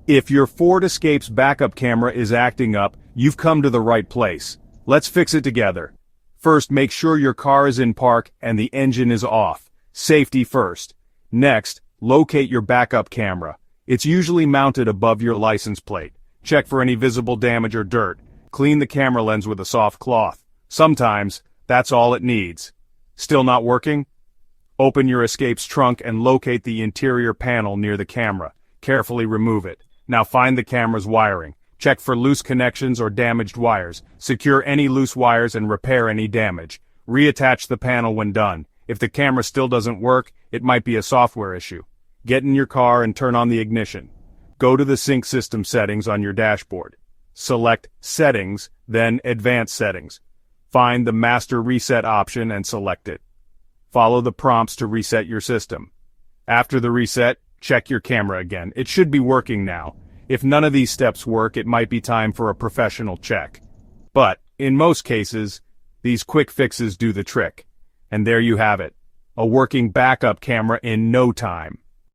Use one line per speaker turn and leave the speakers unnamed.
If your Ford Escape's backup camera is acting up, you've come to the right place. Let's fix it together. First, make sure your car is in park and the engine is off. Safety first. Next, locate your backup camera. It's usually mounted above your license plate. Check for any visible damage or dirt. Clean the camera lens with a soft cloth. Sometimes, that's all it needs. Still not working? Open your Escape's trunk and locate the interior panel near the camera. Carefully remove it. Now find the camera's wiring. Check for loose connections or damaged wires. Secure any loose wires and repair any damage. Reattach the panel when done. If the camera still doesn't work, it might be a software issue. Get in your car and turn on the ignition. Go to the sync system settings on your dashboard. Select Settings, then Advanced Settings. Find the Master Reset option and select it. Follow the prompts to reset your system. After the reset, check your camera again. It should be working now. If none of these steps work, it might be time for a professional check. But, in most cases, these quick fixes do the trick. And there you have it. A working backup camera in no time.